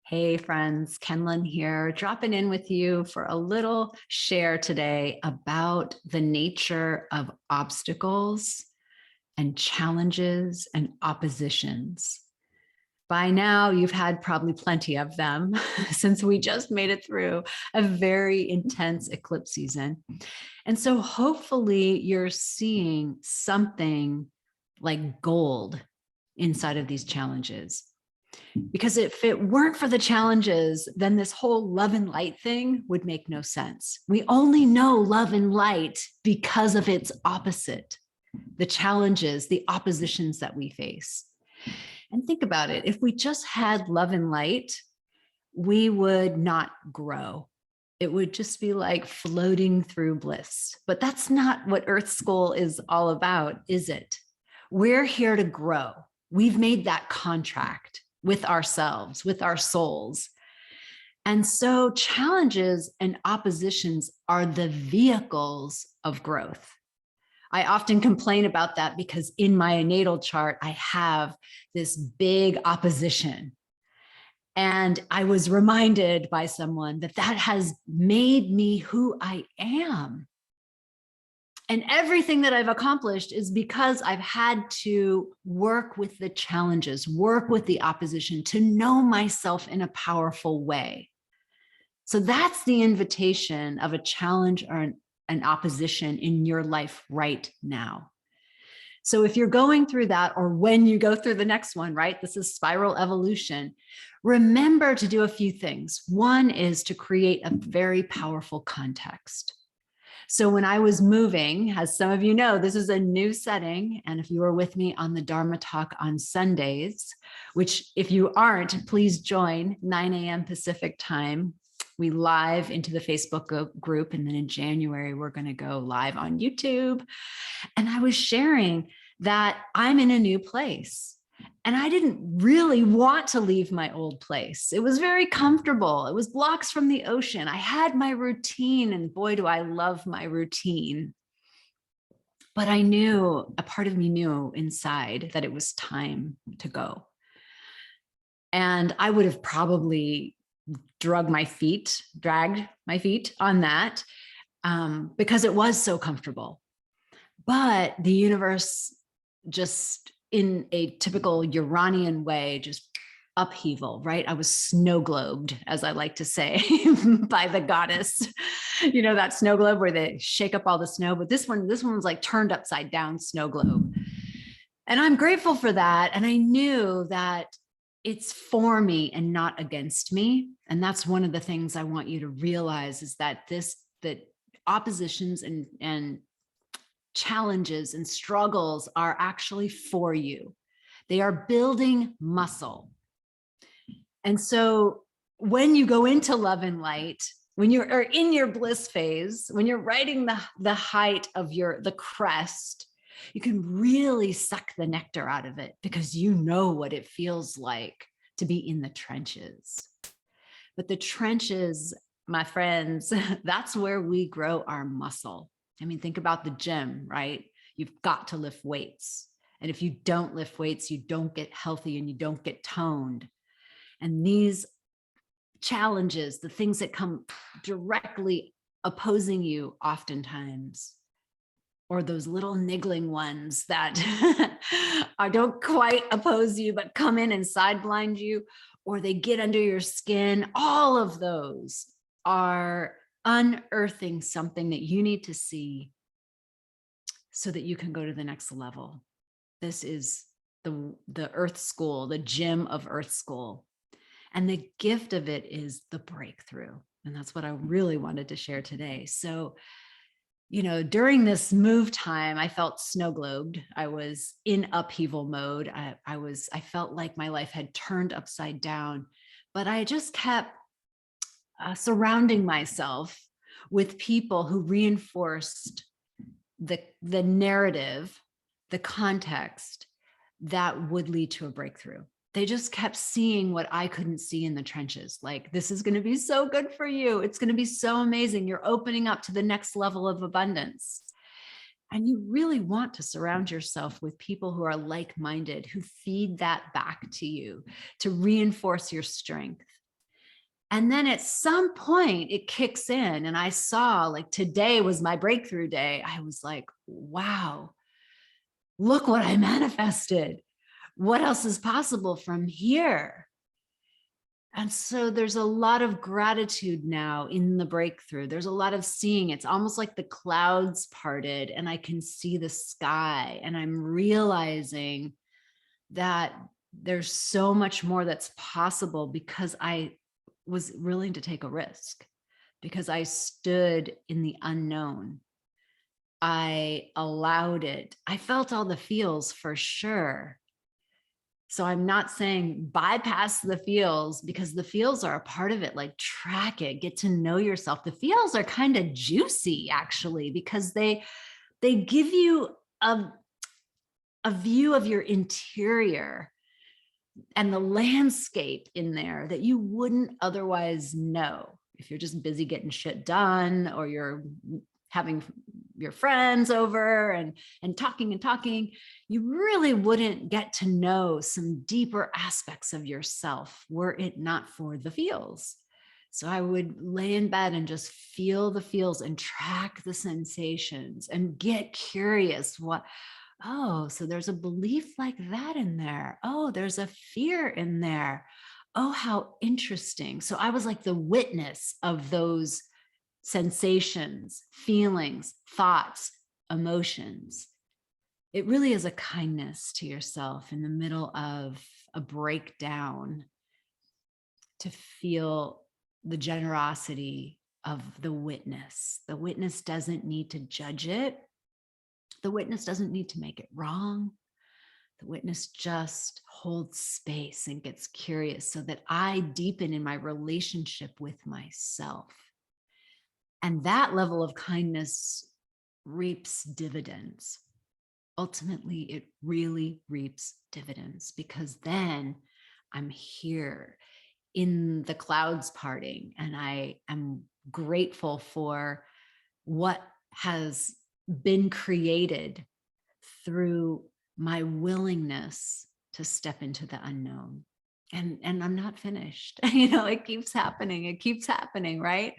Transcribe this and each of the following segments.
Hey friends, Kenlyn here, dropping in with you for a little share today about the nature of obstacles and challenges and oppositions. By now, you've had probably plenty of them since we just made it through a very intense eclipse season. And so hopefully you're seeing something like gold inside of these challenges. Because if it weren't for the challenges, then this whole love and light thing would make no sense. We only know love and light because of its opposite, the challenges, the oppositions that we face. And think about it. If we just had love and light, we would not grow. It would just be like floating through bliss. But that's not what Earth School is all about, is it? We're here to grow. We've made that contract with ourselves, with our souls. And so challenges and oppositions are the vehicles of growth. I often complain about that because in my natal chart, I have this big opposition. And I was reminded by someone that that has made me who I am. And everything that I've accomplished is because I've had to work with the challenges, work with the opposition to know myself in a powerful way. So that's the invitation of a challenge or an opposition in your life right now. So if you're going through that, or when you go through the next one, right? This is spiral evolution. Remember to do a few things. One is to create a very powerful context. So when I was moving, as some of you know, this is a new setting. And if you were with me on the Dharma Talk on Sundays, which if you aren't, please join 9 a.m. Pacific time. We live into the Facebook group. And then in January, we're going to go live on YouTube. And I was sharing that I'm in a new place. And I didn't really want to leave my old place. It was very comfortable. It was blocks from the ocean. I had my routine, and boy, do I love my routine. But I knew, a part of me knew inside that it was time to go. And I would have probably dragged my feet on that because it was so comfortable. But the universe just, in a typical Uranian way, just upheaval, right? I was snow globed, as I like to say, by the goddess. You know, that snow globe where they shake up all the snow, but this one was like turned upside down snow globe. And I'm grateful for that. And I knew that it's for me and not against me. And that's one of the things I want you to realize, is that that oppositions and challenges and struggles are actually for you. They are building muscle. And so when you go into love and light, when you're in your bliss phase, when you're riding the height of the crest, you can really suck the nectar out of it because you know what it feels like to be in the trenches. But the trenches, my friends, that's where we grow our muscle. I mean, think about the gym, right? You've got to lift weights. And if you don't lift weights, you don't get healthy and you don't get toned. And these challenges, the things that come directly opposing you oftentimes, or those little niggling ones that don't quite oppose you, but come in and sideblind you, or they get under your skin, all of those are unearthing something that you need to see so that you can go to the next level. This is the Earth School, the gym of Earth School. And the gift of it is the breakthrough. And that's what I really wanted to share today. So, you know, during this move time, I felt snow globed. I was in upheaval mode. I felt like my life had turned upside down, but I just kept surrounding myself with people who reinforced the narrative, the context that would lead to a breakthrough. They just kept seeing what I couldn't see in the trenches. Like, this is going to be so good for you. It's going to be so amazing. You're opening up to the next level of abundance. And you really want to surround yourself with people who are like-minded, who feed that back to you, to reinforce your strength. And then at some point it kicks in, and I saw, like, today was my breakthrough day. I was like, wow, look what I manifested. What else is possible from here? And so there's a lot of gratitude now in the breakthrough. There's a lot of seeing. It's almost like the clouds parted and I can see the sky, and I'm realizing that there's so much more that's possible because I was willing to take a risk, because I stood in the unknown. I allowed it. I felt all the feels for sure. So I'm not saying bypass the feels, because the feels are a part of it. Like, track it, get to know yourself. The feels are kind of juicy actually, because they give you a view of your interior and the landscape in there that you wouldn't otherwise know if you're just busy getting shit done, or you're having your friends over and talking. You really wouldn't get to know some deeper aspects of yourself were it not for the feels. So I would lay in bed and just feel the feels and track the sensations and get curious. Oh, so there's a belief like that in there. Oh, there's a fear in there. Oh, how interesting. So I was like the witness of those sensations, feelings, thoughts, emotions. It really is a kindness to yourself in the middle of a breakdown to feel the generosity of the witness. The witness doesn't need to judge it. The witness doesn't need to make it wrong. The witness just holds space and gets curious so that I deepen in my relationship with myself. And that level of kindness reaps dividends. Ultimately, it really reaps dividends, because then I'm here in the clouds parting, and I am grateful for what has been created through my willingness to step into the unknown. And I'm not finished. It keeps happening. It keeps happening, right?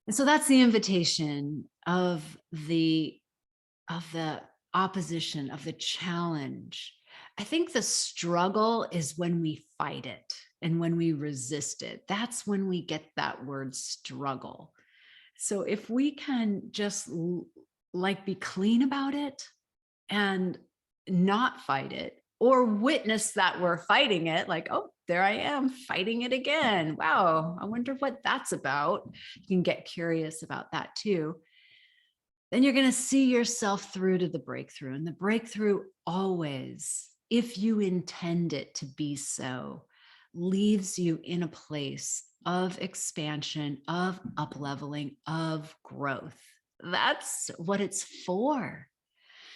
And so that's the invitation of the opposition, of the challenge. I think the struggle is when we fight it and when we resist it. That's when we get that word struggle. So if we can just be clean about it and not fight it, or witness that we're fighting it, like, oh, there I am fighting it again. Wow, I wonder what that's about. You can get curious about that too. Then you're going to see yourself through to the breakthrough. And the breakthrough always, if you intend it to be so, leaves you in a place of expansion, of up-leveling, of growth. That's what it's for.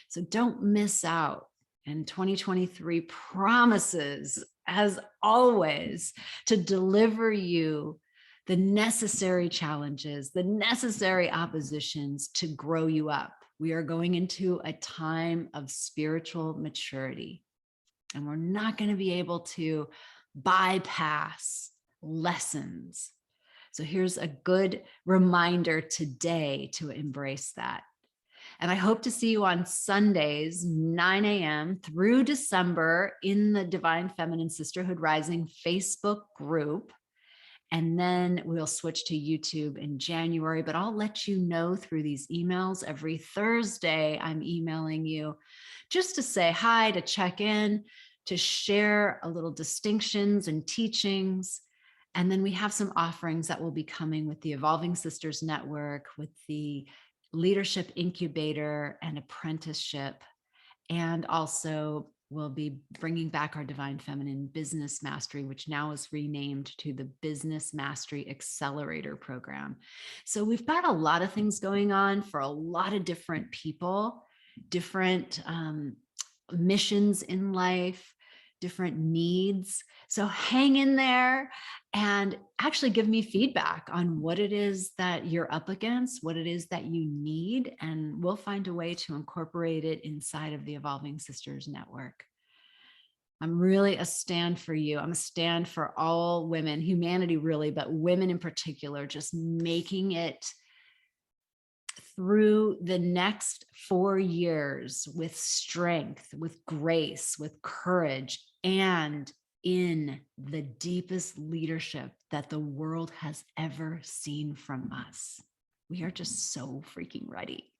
So don't miss out. And 2023 promises, as always, to deliver you the necessary challenges, the necessary oppositions to grow you up. We are going into a time of spiritual maturity, and we're not going to be able to bypass lessons. So here's a good reminder today to embrace that. And I hope to see you on Sundays, 9 a.m. through December in the Divine Feminine Sisterhood Rising Facebook group. And then we'll switch to YouTube in January, but I'll let you know through these emails. Every Thursday, I'm emailing you just to say hi, to check in, to share a little distinctions and teachings. And then we have some offerings that will be coming with the Evolving Sisters Network, with the Leadership Incubator and Apprenticeship. And also we'll be bringing back our Divine Feminine Business Mastery, which now is renamed to the Business Mastery Accelerator Program. So we've got a lot of things going on for a lot of different people, different missions in life, different needs. So hang in there and actually give me feedback on what it is that you're up against, what it is that you need, and we'll find a way to incorporate it inside of the Evolving Sisters Network. I'm really a stand for you. I'm a stand for all women, humanity really, but women in particular, just making it through the next 4 years with strength, with grace, with courage, and in the deepest leadership that the world has ever seen from us. We are just so freaking ready.